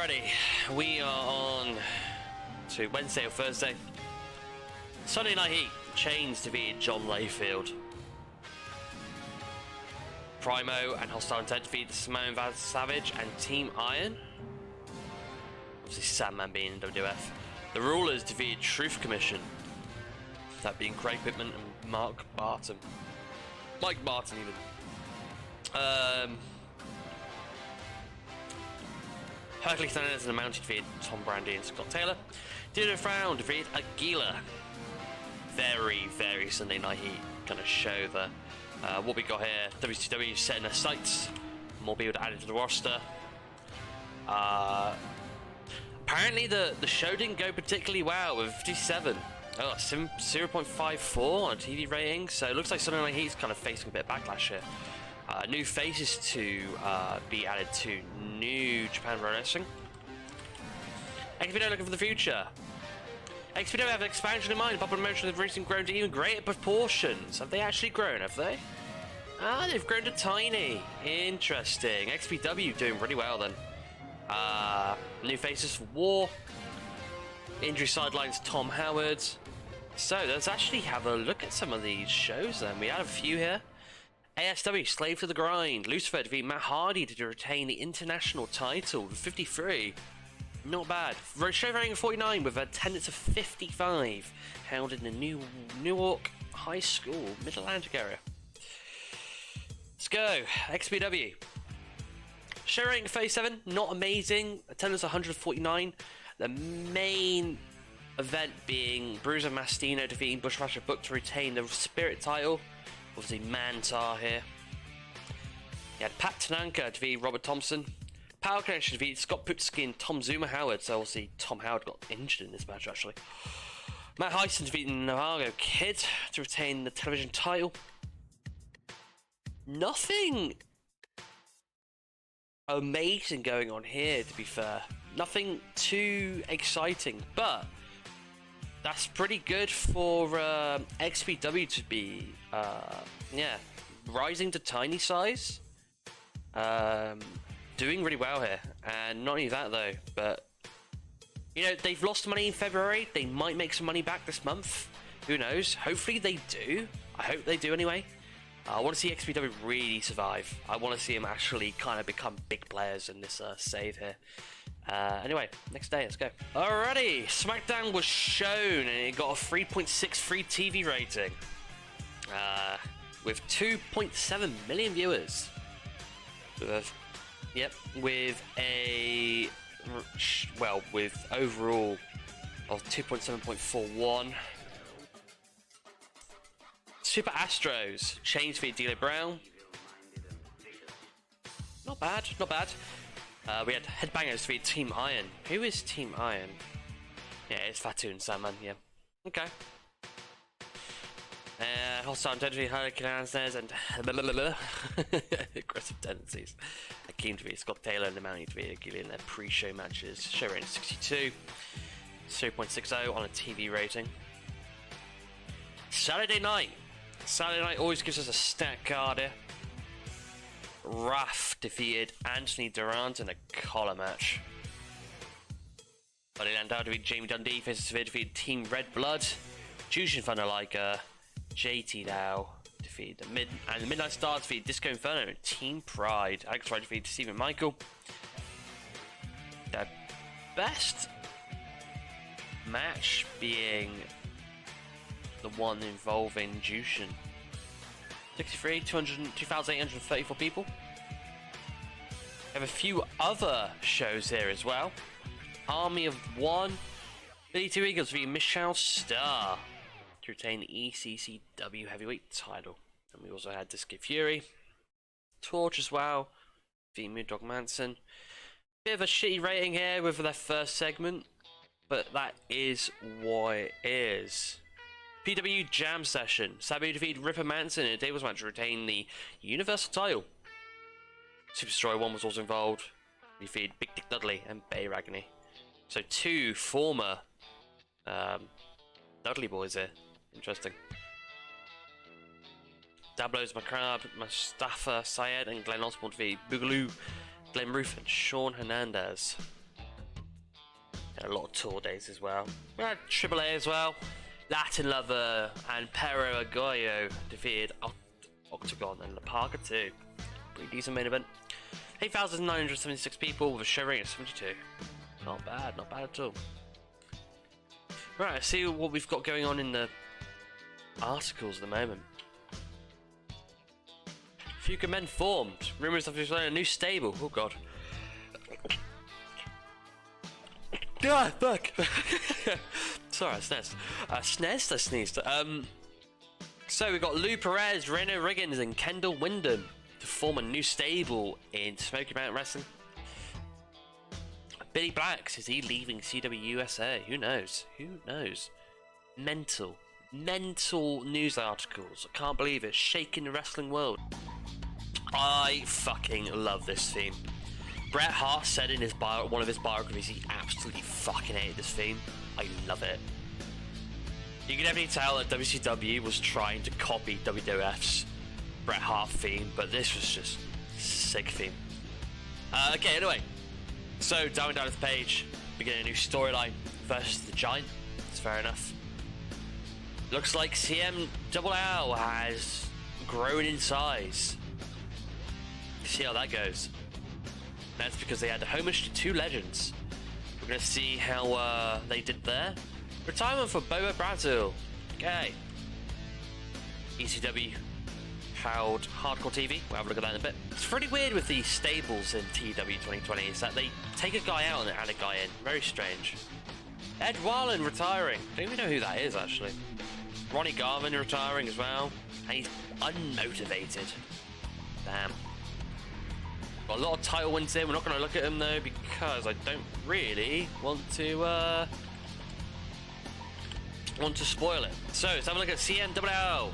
Alrighty, we are on to Wednesday or Thursday. Sunday Night Heat, Chains defeated John Layfield. Primo and Hostile Intent defeated Simone Vaz Savage and Team Iron. Obviously Sandman being in WWF. The Rulers defeated Truth Commission. That being Craig Pittman and Mark Barton. Mike Barton even. Hercules Hernandez and the Mountain defeated Tom Brandy and Scott Taylor. Dino Frown defeated Aguila. Very, very Sunday Night Heat kind of show there. What we got here, WCW setting their sights. More people to add to the roster. Apparently the show didn't go particularly well with 57. Oh, 0.54 on TV rating. So it looks like Sunday Night Heat's kind of facing a bit of backlash here. New faces to be added to New Japan Pro Wrestling. XPW looking for the future. XPW have an expansion in mind. Popular promotion have recently grown to even greater proportions. Have they actually grown, have they? Ah, they've grown to tiny. Interesting. XPW doing pretty well then. New faces for War. Injury sidelines Tom Howard. So let's actually have a look at some of these shows then. We had a few here. ASW, Slave to the Grind. Lucifer defeat Matt Hardy to retain the international title with 53. Not bad. Show rating of 49 with attendance of 55. Held in the Newark High School, Mid-Atlantic area. Let's go. XPW. Show rating of 37. Not amazing. Attendance 149. The main event being Bruiser Mastino defeating Bushwasher Book to retain the Spirit title. Obviously Mantar here. You had Pat Tanaka defeating Robert Thompson. Power Connection defeated Scott Putski and Tom Zuma Howard. So obviously Tom Howard got injured in this match actually. Matt Heisen defeating Navarro Kid to retain the television title. Nothing amazing going on here, to be fair. Nothing too exciting, but that's pretty good for XPW to be, rising to tiny size. Doing really well here. And not only that though, but, you know, they've lost money in February. They might make some money back this month. Who knows? Hopefully they do. I hope they do anyway. I want to see XPW really survive. I want to see them actually kind of become big players in this save here. Anyway, next day, let's go. Alrighty, SmackDown was shown and it got a 3.63 TV rating. With 2.7 million viewers. With overall of 2.7.41. Super Astros, Chains v D'Lo Brown. Not bad, not bad. We had Headbangers v Team Iron. Who is Team Iron? Yeah, it's Fatu and Sandman, yeah. Okay. Hostile Intensity, Hurricane Hernandez, and aggressive tendencies. Akeem to be Scott Taylor and the Mountie to be Gillian in their pre-show matches. Show rating 62, 0.60 on a TV rating. Saturday night. Saturday night always gives us a stack card here. Raph defeated Anthony Durant in a collar match. Buddy Landau defeated Jamie Dundee. Faces defeated Team Red Blood. Jushin Thunder Liger. JT Dow defeated the Midnight Stars defeated Disco Inferno and Team Pride. Alex Pride defeated Stephen Michael. The best match being the one involving Jushin. 63, 2,834 people. We have a few other shows here as well. Army of One. Billy Two Eagles v Michelle Starr to retain the ECCW Heavyweight title. And we also had Disco Fury. Torch as well. V Moon Dog Manson. Bit of a shitty rating here with their first segment. But that is what it is. PW Jam Session. Sabu defeated Ripper Manson in a tables match to retain the Universal title. Super Destroyer 1 was also involved. He defeated Big Dick Dudley and Bay Ragney. So two former Dudley boys here. Interesting. Dablos McCrabb, Mustafa Syed and Glenn Osborne defeated Boogaloo, Glenn Roof and Sean Hernandez. A lot of tour days as well. We had AAA as well. Latin Lover and Pero Agoyo defeated Octagon and La Parka too. Pretty decent main event. 8,976 people with a show rating of 72. Not bad at all. Right, let's see what we've got going on in the articles at the moment. Fuka men formed. Rumors of a new stable. Oh god. Ah, fuck. Sorry, I sneezed. So we got Lou Perez, Reno Riggins, and Kendall Windham to form a new stable in Smoky Mountain Wrestling. Billy Blacks, is he leaving CW USA? Who knows? Mental news articles. I can't believe it. Shaking the wrestling world. I fucking love this theme. Bret Hart said in one of his biographies he absolutely fucking hated this theme. I love it. You can definitely tell that WCW was trying to copy WWF's Bret Hart theme, but this was just sick theme. Okay, anyway. So, diving down this page, beginning a new storyline versus the Giant. It's fair enough. Looks like CMLL has grown in size. See how that goes. That's because they had a homage to two legends. We're going to see how they did there. Retirement for Bobo Brazil. Okay. ECW held Hardcore TV. We'll have a look at that in a bit. It's pretty weird with these stables in TEW 2020 is that they take a guy out and add a guy in. Very strange. Ed Wallen retiring. Don't even know who that is actually. Ronnie Garvin retiring as well. And he's unmotivated. Damn. Got a lot of title wins in. We're not going to look at them though because I don't really want to spoil it. So let's have a look at CMLL.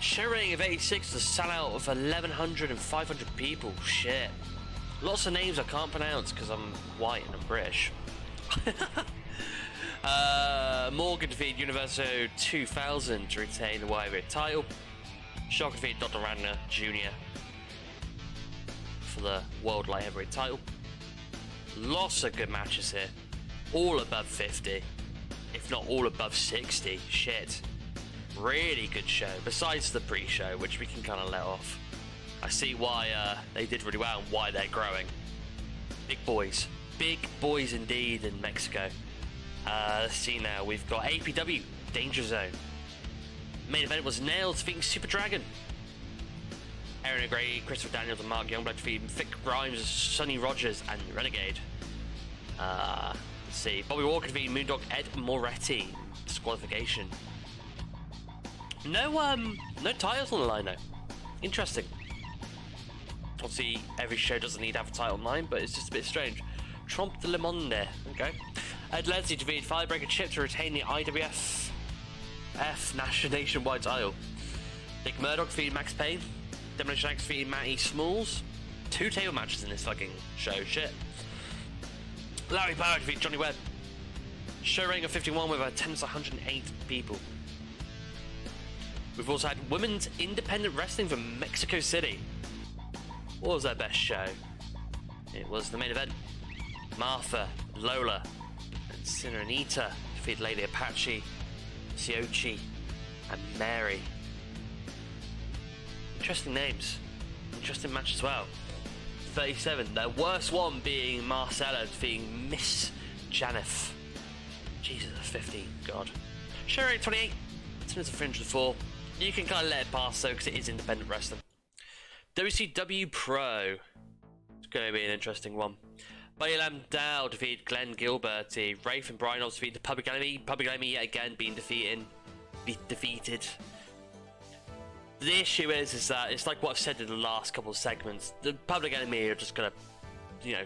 Show rating of 86 to sellout of 1,100 and 500 people. Shit. Lots of names I can't pronounce because I'm white and I'm British. Morgan defeated Universo 2000 to retain the Heavyweight title. Shock defeated Dr. Radner Jr. for the World Light Heavyweight title. Lots of good matches here. All above 50. If not all above 60. Shit. Really good show. Besides the pre-show, which we can kind of let off. I see why they did really well and why they're growing. Big boys. Big boys indeed in Mexico. Let's see now. We've got APW, Danger Zone. Main event was Nails defeating Super Dragon. Aaron O'Grady, Christopher Daniels, and Mark Youngblood defeating Vic Grimes, Sonny Rogers, and Renegade. Let's see. Bobby Walker defeating Moondog Ed Moretti. Disqualification. No titles on the line though. Interesting. Obviously, every show doesn't need to have a title on line, but it's just a bit strange. Trompe de le Monde. Okay. Ed Leslie defeated Firebreaker Chip to retain the IWF Nationwide title. Dick Murdoch defeated Max Payne. Demolition Axe defeated Matty Smalls. 2 table matches in this fucking show. Shit. Larry Power defeated Johnny Webb. Show rating of 51 with a attendance of 108 people. We've also had Women's Independent Wrestling from Mexico City. What was their best show? It was the main event. Martha, Lola, and Sirenita defeated Lady Apache, Siochi, and Mary. Interesting names. Interesting match as well. 37. Their worst one being Marcella defeating Miss Janeth. Jesus, 15. God. Show rate 28. Attendance of 304. You can kind of let it pass though because it is independent wrestling. WCW Pro. It's going to be an interesting one. Buddy Landau defeated Glenn Gilberty. Rafe and Brian also defeated the Public Enemy. Public Enemy yet again being defeated. The issue is that it's like what I've said in the last couple of segments. The Public Enemy are just going to, you know,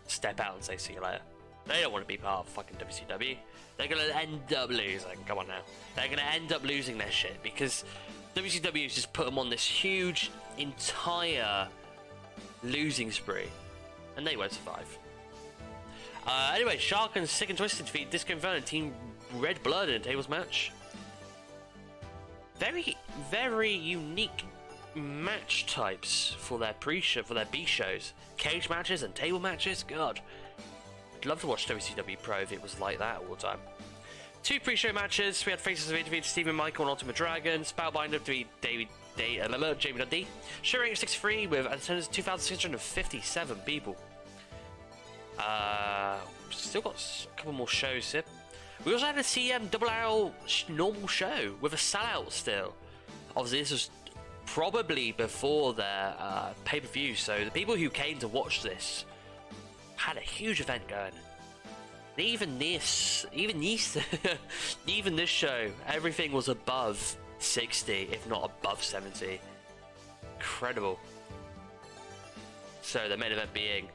step out and say see you later. They don't want to be part of fucking WCW. They're going to end up losing. Come on now. They're going to end up losing their shit because WCW has just put them on this huge, entire losing spree. And they won't survive. Anyway, Shark and Sick and Twisted defeat Disco Inferno and Team Red Blood in a tables match. Very, very unique match types for their pre-show, for their B shows. Cage matches and table matches. God. I'd love to watch WCW Pro if it was like that all the time. 2 pre-show matches. We had Faces of defeat Stephen Michael and Ultimate Dragon. Spellbinder defeat Jamie Dundee. Show rating 63 with attendance 2,657 people. Still got a couple more shows here. We also had a CM Double L normal show with a sellout still. Obviously, this was probably before their pay-per-view, so the people who came to watch this had a huge event going. And even this show, everything was above 60, if not above 70. Incredible. So the main event being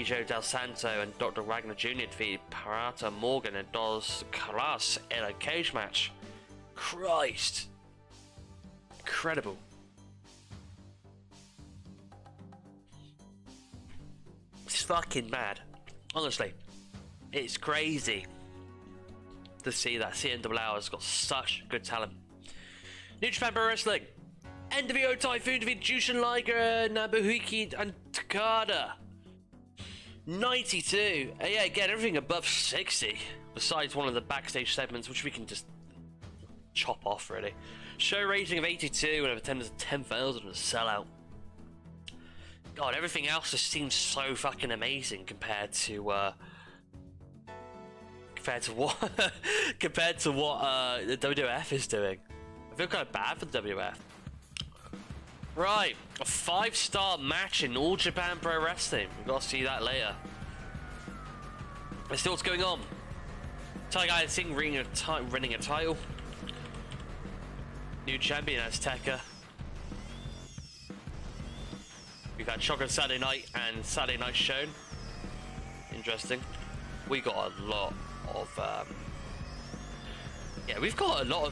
Joe Del Santo and Dr. Wagner Jr. defeated Parata Morgan and Dos Caras in a cage match. Christ. Incredible. It's fucking mad. Honestly, it's crazy to see that CNWL has got such good talent. New Japan Pro Wrestling. NWO Typhoon defeated Jushin Liger, Nobuhiki, and Takada. 92. Yeah, again, everything above 60. Besides one of the backstage segments, which we can just chop off, really. Show rating of 82 and attendance of 10,000 and a sellout. God, everything else just seems so fucking amazing compared to what the WWF is doing. I feel kind of bad for the WWF. Right, a 5-star match in All Japan Pro Wrestling. We've got to see that later. Let's see what's going on. Tiger Singh winning a title. New champion Azteca. We've had Chocolate Saturday Night and Saturday Night Shown. Interesting. We got a lot of we've got a lot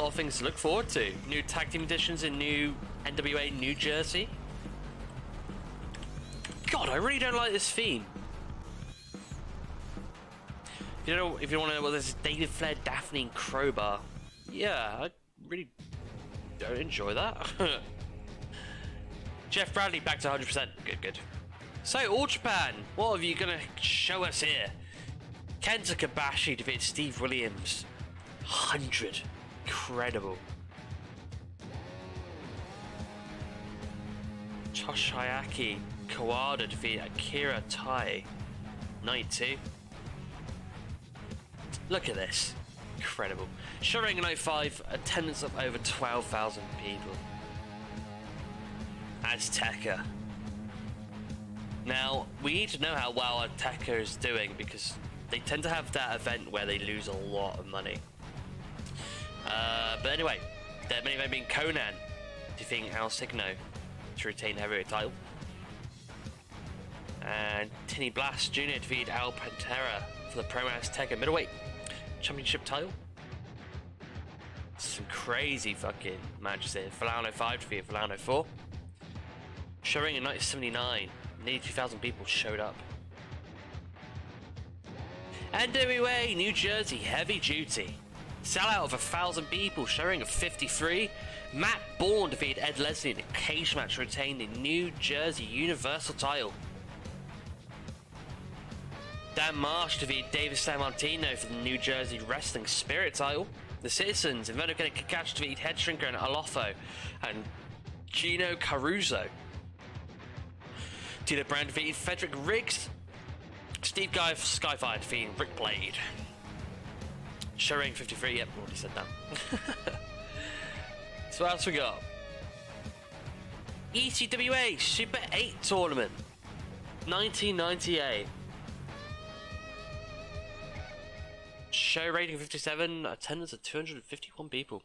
of things to look forward to. New tag team editions in new NWA New Jersey. God, I really don't like this theme. If you want to know what this is, David Flair, Daphne, and Crowbar. Yeah, I really don't enjoy that. Jeff Bradley back to 100%. Good. So, All Japan, what are you going to show us here? Kenta Kobashi defeated Steve Williams. 100. Incredible. Toshiaki Kawada defeated Akira Tai. 92. Look at this. Incredible. Showing 95, attendance of over 12,000 people. Azteca. Now, we need to know how well Azteca is doing because they tend to have that event where they lose a lot of money. But anyway, their main event being Conan defeating Al Signo to retain the heavyweight title. And Tinny Blast Jr. defeated Al Pantera for the Pro Azteca middleweight championship title. Some crazy fucking matches here. Falano 5 defeated Falano 4. Showing in 1979, nearly 2,000 people showed up. NWA New Jersey Heavy Duty. Sellout of 1,000 people, showing of 53. Matt Bourne defeated Ed Leslie in a cage match to retain the New Jersey Universal title. Dan Marsh defeated David Sammartino for the New Jersey Wrestling Spirit title. The Citizens, Inverno Kakashi defeated Headshrinker and Alofo and Gino Caruso. Tito Brand defeated Frederick Riggs. Steve Guy Skyfire defeating Rick Blade. Showing 53, yep, already said that. So what else we got? ECWA Super 8 Tournament 1998. Show rating 57, attendance of 251 people.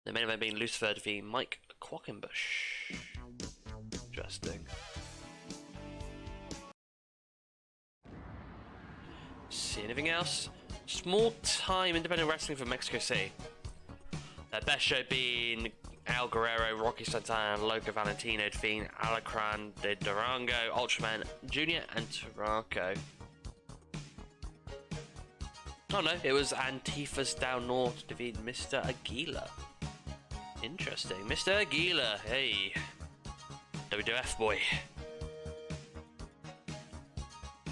The main event being Lucifer defeating Mike Quackenbush. Interesting. See anything else? Small time independent wrestling from Mexico City. Their best show being Al Guerrero, Rocky Santana, Loco Valentino defeating Alacran de Durango, Ultraman Jr. and Taraco. Oh no, it was Antifa's Down North defeating Mr. Aguila. Interesting. Mr. Aguila, hey. WWF boy.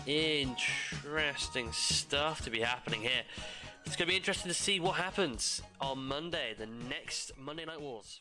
Interesting stuff to be happening here. It's going to be interesting to see what happens on Monday, the next Monday Night Wars.